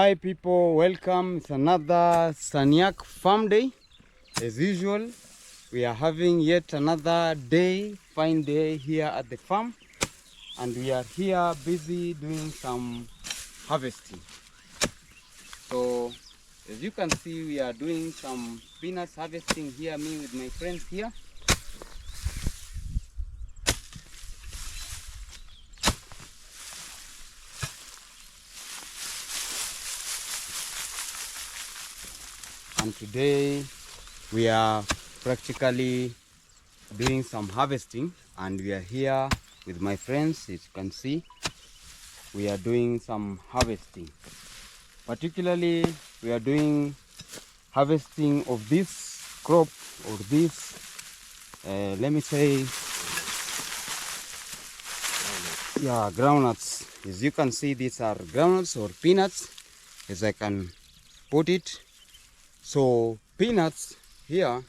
Hi people, welcome. It's another Saniak farm day. As usual, we are having yet another day, fine day here at the farm, and we are here busy doing some harvesting. So as you can see, we are doing some peanuts harvesting here, me with my friends here. And today we are practically doing some harvesting, and we are here with my friends. As you can see, we are doing some harvesting. Particularly, we are doing harvesting of this crop, or this, let me say, groundnuts. As you can see, these are groundnuts or peanuts, as I can put it. So peanuts here,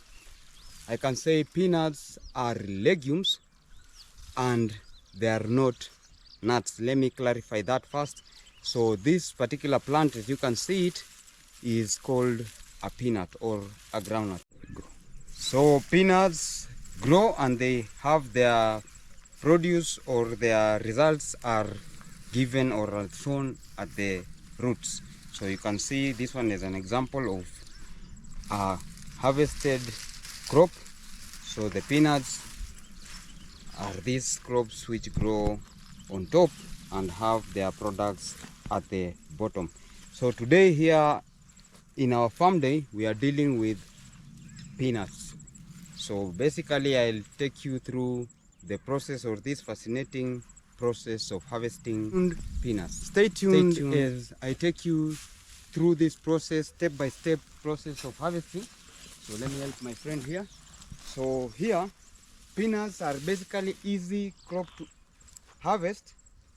I can say peanuts are legumes and they are not nuts. Let me clarify that first. So this particular plant, as you can see it, is called a peanut or a groundnut. So peanuts grow and they have their produce, or their results are given or are shown at the roots. So you can see this one is an example of a harvested crop. So the peanuts are these crops which grow on top and have their products at the bottom. So today here in our farm day, we are dealing with peanuts. So basically I'll take you through the process, or this fascinating process of harvesting peanuts. Stay tuned as I take you through this process, step-by-step process of harvesting. So let me help my friend here. So here, peanuts are basically easy crop to harvest.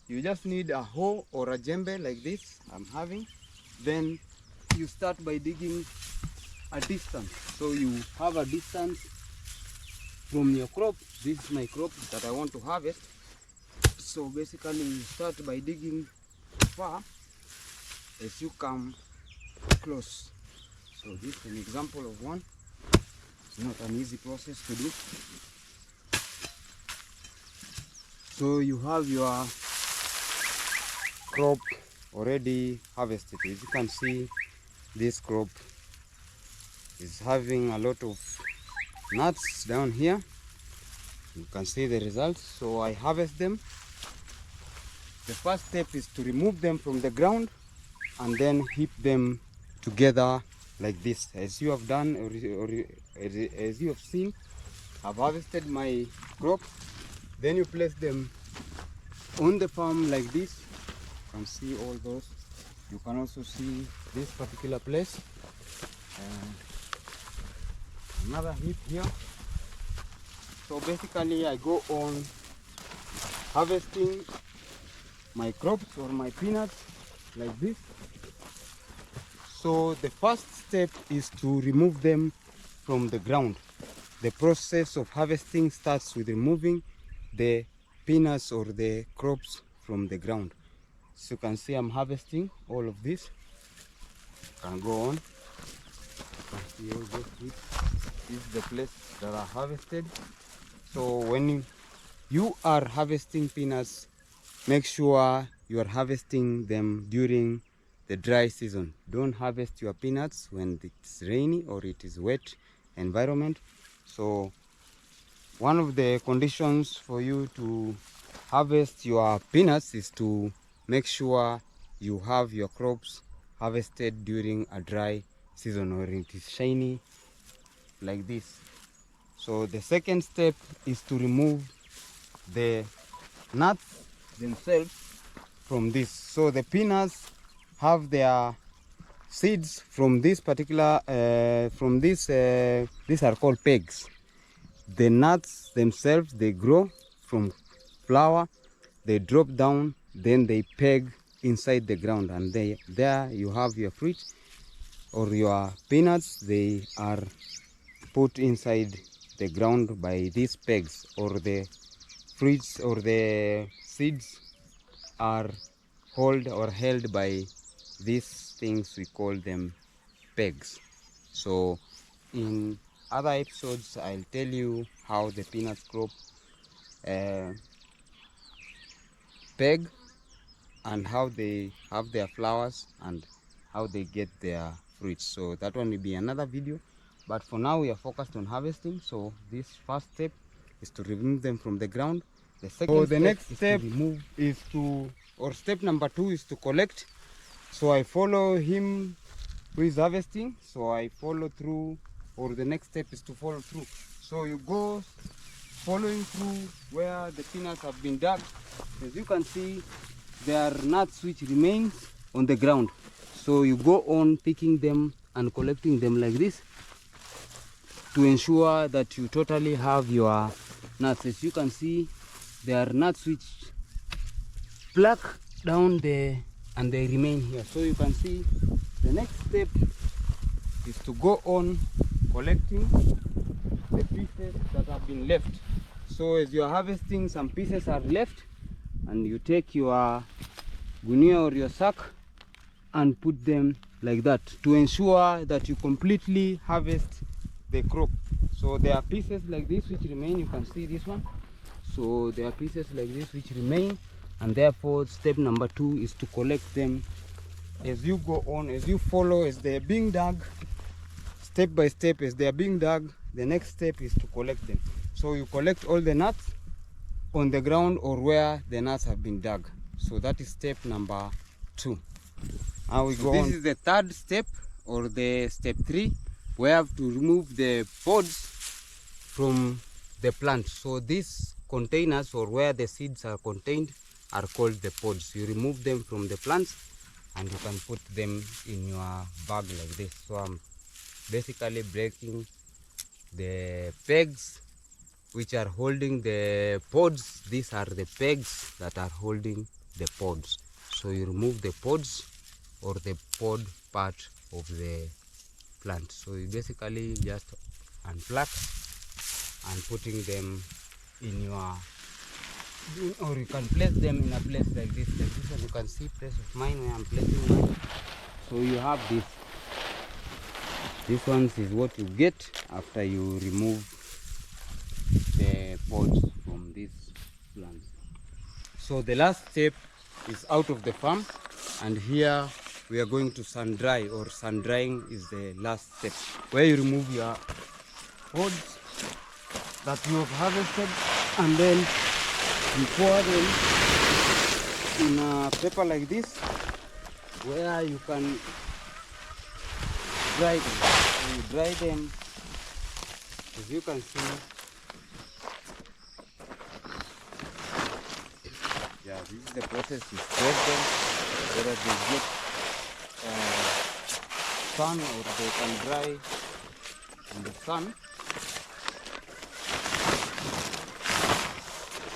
You just need a hoe or a djembe like this I'm having. Then you start by digging a distance. So you have a distance from your crop. This is my crop that I want to harvest. So basically you start by digging far as you come close. So this is an example of one. It's not an easy process to do. So you have your crop already harvested. As you can see, this crop is having a lot of nuts down here. You can see the results. So I harvest them. The first step is to remove them from the ground and then heap them together like this, as you have done, or as you have seen. I've harvested my crop. Then you place them on the farm like this. You can see all those. You can also see this particular place. And another heap here. So basically I go on harvesting my crops or my peanuts like this. So the first step is to remove them from the ground. The process of harvesting starts with removing the peanuts or the crops from the ground. So you can see I'm harvesting all of this. You can go on. You can see all those heaps. This is the place that I harvested. So when you are harvesting peanuts, make sure you are harvesting them during the dry season. Don't harvest your peanuts when it's rainy or it is wet environment. So one of the conditions for you to harvest your peanuts is to make sure you have your crops harvested during a dry season, or it is shiny like this. So the second step is to remove the nuts themselves from this. So the peanuts have their seeds from this particular, these are called pegs. The nuts themselves, they grow from flower, they drop down, then they peg inside the ground, and there you have your fruit or your peanuts. They are put inside the ground by these pegs, or the fruits or the seeds are held by these things we call them pegs. So in other episodes I'll tell you how the peanuts crop peg, and how they have their flowers and how they get their fruits. So that one will be another video, but for now we are focused on harvesting. So this first step is to remove them from the ground. The second step is to or step number 2 is to collect. So I follow him who is harvesting, so I follow through, or the next step is to follow through. So you go following through where the peanuts have been dug. As you can see, there are nuts which remains on the ground. So you go on picking them and collecting them like this to ensure that you totally have your nuts. As you can see, there are nuts which pluck down there and they remain here. So you can see the next step is to go on collecting the pieces that have been left. So as you are harvesting, some pieces are left, and you take your gunia or your sack and put them like that to ensure that you completely harvest the crop. So there are pieces like this which remain. You can see this one. So there are pieces like this which remain, and therefore step number 2 is to collect them as you go on, as you follow, as they are being dug, step by step. As they are being dug, the next step is to collect them. So you collect all the nuts on the ground or where the nuts have been dug. So that is step number 2. Now we go on. This is the third step, or the step 3. We have to remove the pods from the plant. So these containers, or where the seeds are contained, are called the pods. You remove them from the plants and you can put them in your bag like this. So I'm basically breaking the pegs which are holding the pods. These are the pegs that are holding the pods. So you remove the pods or the pod part of the plant. So you basically just unplug and putting them in your, or you can place them in a place like this. Like this one, you can see place of mine where I'm placing mine. So you have this. This one is what you get after you remove the pods from these plants. So the last step is out of the farm, and here we are going to sun dry, or sun drying is the last step, where you remove your pods that you have harvested, and then you pour them in a paper like this, where you can dry them. So you dry them, as you can see. Yeah, this is the process. You spread them so that they get sun, or they can dry in the sun.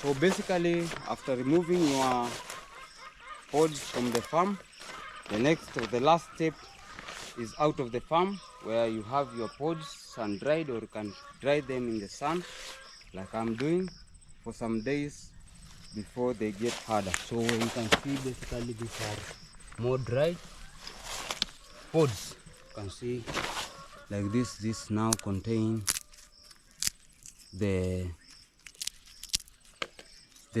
So basically, after removing your pods from the farm, the next or the last step is out of the farm, where you have your pods sun dried, or you can dry them in the sun like I'm doing for some days before they get harder. So you can see basically these are more dry pods. You can see like this. This now contain the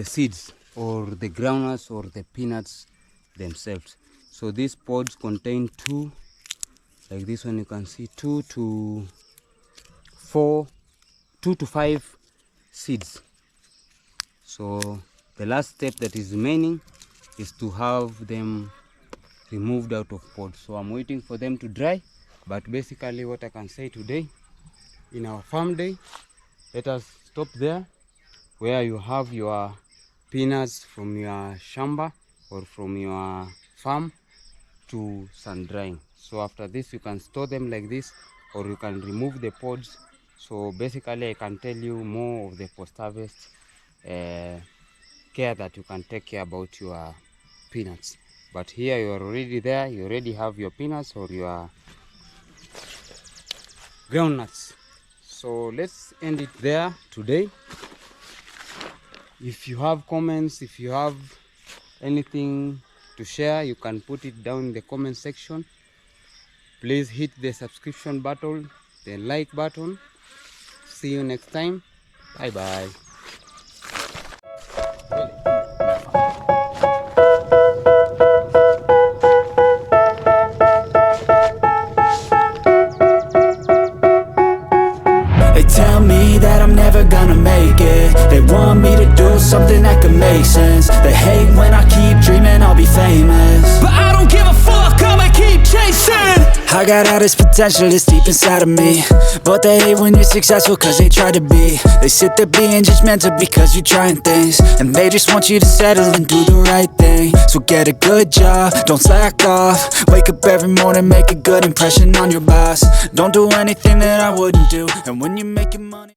seeds, or the groundnuts, or the peanuts themselves. So these pods contain 2, like this one you can see, 2 to 5 seeds. So the last step that is remaining is to have them removed out of pods. So I'm waiting for them to dry, but basically what I can say today in our farm day, let us stop there, where you have your peanuts from your shamba or from your farm to sun drying. So after this you can store them like this, or you can remove the pods. So basically I can tell you more of the post-harvest care that you can take care about your peanuts. But here you are already there, you already have your peanuts or your groundnuts. So let's end it there today. If you have comments, if you have anything to share, you can put it down in the comment section. Please hit the subscription button, the like button. See you next time. Bye bye. They tell me that I'm never gonna make it. They want me to do something that could make sense. They hate when I keep dreaming I'll be famous, but I don't give a fuck, I'ma keep chasing. I got all this potential that's deep inside of me, but they hate when you're successful cause they try to be. They sit there being judgmental because you're trying things, and they just want you to settle and do the right thing. So get a good job, don't slack off. Wake up every morning, make a good impression on your boss. Don't do anything that I wouldn't do, and when you're making money